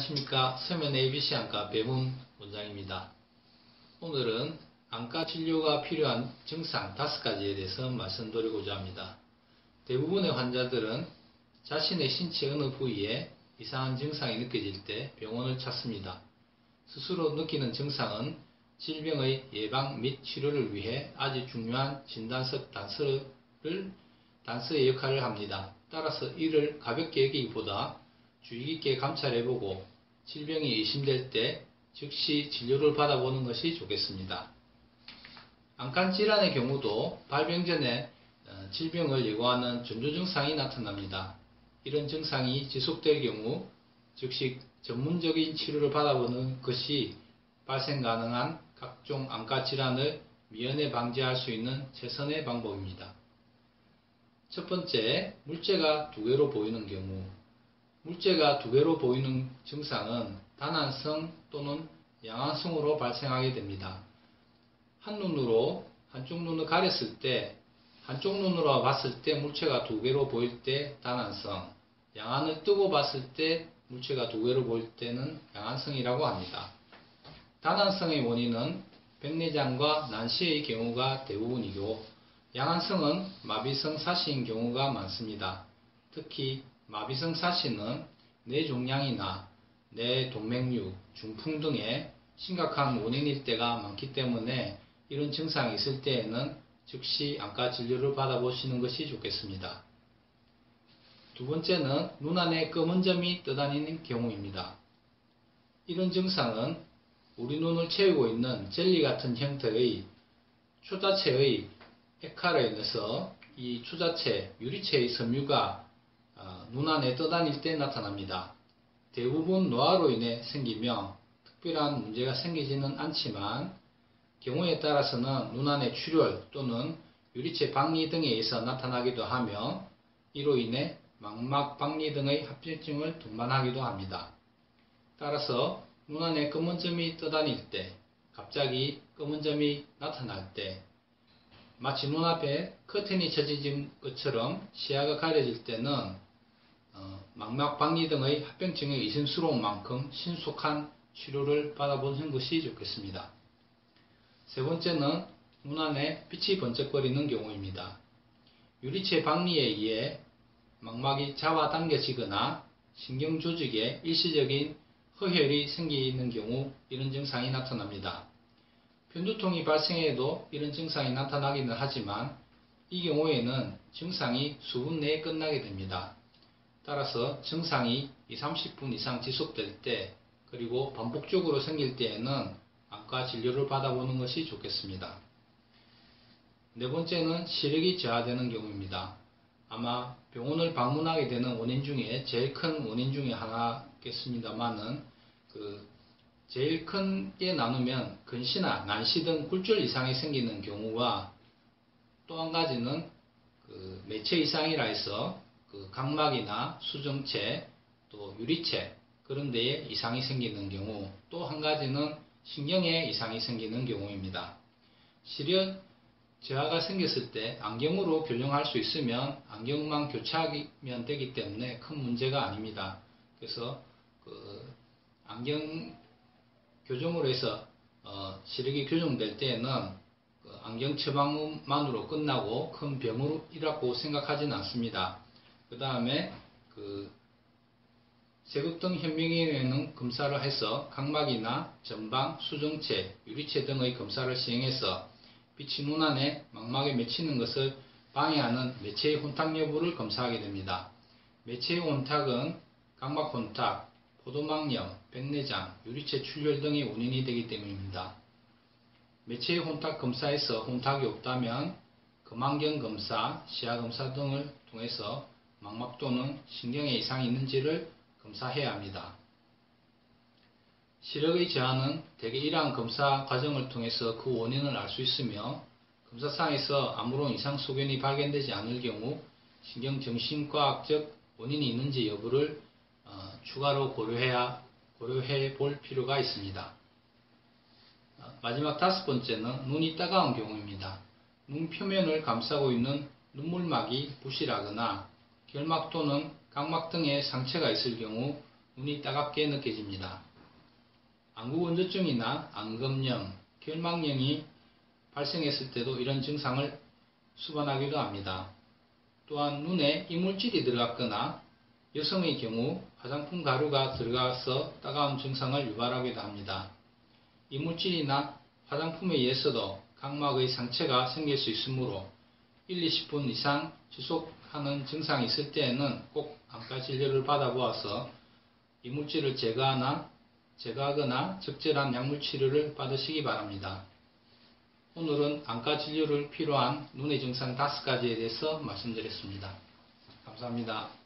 안녕하십니까. 서면 ABC 안과 배문 원장입니다. 오늘은 안과 진료가 필요한 증상 5가지에 대해서 말씀드리고자 합니다. 대부분의 환자들은 자신의 신체 어느 부위에 이상한 증상이 느껴질 때 병원을 찾습니다. 스스로 느끼는 증상은 질병의 예방 및 치료를 위해 아주 중요한 진단서 단서의 역할을 합니다. 따라서 이를 가볍게 여기기보다 주의 깊게 감찰해보고 질병이 의심될 때 즉시 진료를 받아보는 것이 좋겠습니다. 안간 질환의 경우도 발병 전에 질병을 예고하는 전조 증상이 나타납니다. 이런 증상이 지속될 경우 즉시 전문적인 치료를 받아보는 것이 발생 가능한 각종 안과 질환을 미연에 방지할 수 있는 최선의 방법입니다. 첫 번째, 물재가 두 개로 보이는 경우. 물재가 두 개로 보이는 증상은 단안성 또는 양안성으로 발생하게 됩니다. 한눈으로 한쪽 눈을 가렸을 때, 한쪽 눈으로 봤을 때 물체가 두 개로 보일 때 단안성, 양안을 뜨고 봤을 때 물체가 두 개로 보일 때는 양안성이라고 합니다. 단안성의 원인은 백내장과 난시의 경우가 대부분이고, 양안성은 마비성 사시인 경우가 많습니다. 특히 마비성 사시는 뇌종양이나 뇌동맥류, 중풍 등의 심각한 원인일 때가 많기 때문에 이런 증상이 있을 때에는 즉시 안과 진료를 받아보시는 것이 좋겠습니다. 두 번째는 눈 안에 검은 점이 떠다니는 경우입니다. 이런 증상은 우리 눈을 채우고 있는 젤리 같은 형태의 초자체의 액화로 인해서 이 초자체, 유리체의 섬유가 눈 안에 떠다닐 때 나타납니다. 대부분 노화로 인해 생기며 특별한 문제가 생기지는 않지만 경우에 따라서는 눈 안에 출혈 또는 유리체 박리 등에 의해서 나타나기도 하며 이로 인해 망막 박리 등의 합병증을 동반하기도 합니다. 따라서 눈 안에 검은 점이 떠다닐 때, 갑자기 검은 점이 나타날 때, 마치 눈앞에 커튼이 쳐진 것처럼 시야가 가려질 때는 망막 박리 등의 합병증의 의심스러운 만큼 신속한 치료를 받아보는 것이 좋겠습니다. 세 번째는 눈 안에 빛이 번쩍거리는 경우입니다. 유리체 박리에 의해 망막이 잡아당겨지거나 신경조직에 일시적인 허혈이 생기는 경우 이런 증상이 나타납니다. 편두통이 발생해도 이런 증상이 나타나기는 하지만 이 경우에는 증상이 수분 내에 끝나게 됩니다. 따라서 증상이 20-30분 이상 지속될 때 그리고 반복적으로 생길 때에는 안과 진료를 받아보는 것이 좋겠습니다. 네 번째는 시력이 저하되는 경우입니다. 아마 병원을 방문하게 되는 원인 중에 제일 큰 원인 중에 하나겠습니다만은 제일 큰 게 나누면 근시나 난시 등 굴절 이상이 생기는 경우와 또 한 가지는 매체 이상이라 해서 각막이나 수정체 또 유리체 그런 데에 이상이 생기는 경우, 또 한 가지는 신경에 이상이 생기는 경우입니다. 시력 저하가 생겼을 때 안경으로 교정할 수 있으면 안경만 교체하면 되기 때문에 큰 문제가 아닙니다. 그래서 안경 교정으로 해서 시력이 교정될 때에는 안경 처방만으로 끝나고 큰 병이라고 생각하지는 않습니다. 그 다음에 세극등 현미경에는 검사를 해서 각막이나 전방, 수정체, 유리체 등의 검사를 시행해서 빛이 눈 안에 망막에 맺히는 것을 방해하는 매체의 혼탁 여부를 검사하게 됩니다. 매체의 혼탁은 각막 혼탁, 포도막염, 백내장, 유리체 출혈 등의 원인이 되기 때문입니다. 매체의 혼탁 검사에서 혼탁이 없다면 검안경 검사, 시야 검사 등을 통해서 망막 또는 신경에 이상이 있는지를 검사해야 합니다. 시력의 저하는 대개 이러한 검사 과정을 통해서 그 원인을 알 수 있으며 검사상에서 아무런 이상 소견이 발견되지 않을 경우 신경정신과학적 원인이 있는지 여부를 추가로 고려해 볼 필요가 있습니다. 마지막 5번째는 눈이 따가운 경우입니다. 눈 표면을 감싸고 있는 눈물막이 부실하거나 결막 또는 각막 등에 상처가 있을 경우 눈이 따갑게 느껴집니다. 안구건조증이나 안검염, 결막염이 발생했을 때도 이런 증상을 수반하기도 합니다. 또한 눈에 이물질이 들어갔거나 여성의 경우 화장품 가루가 들어가서 따가운 증상을 유발하기도 합니다. 이물질이나 화장품에 의해서도 각막의 상처가 생길 수 있으므로 1-20분 이상 지속하는 증상이 있을 때에는 꼭 안과 진료를 받아보아서 이물질을 제거하거나 적절한 약물 치료를 받으시기 바랍니다. 오늘은 안과 진료를 필요한 눈의 증상 5가지에 대해서 말씀드렸습니다. 감사합니다.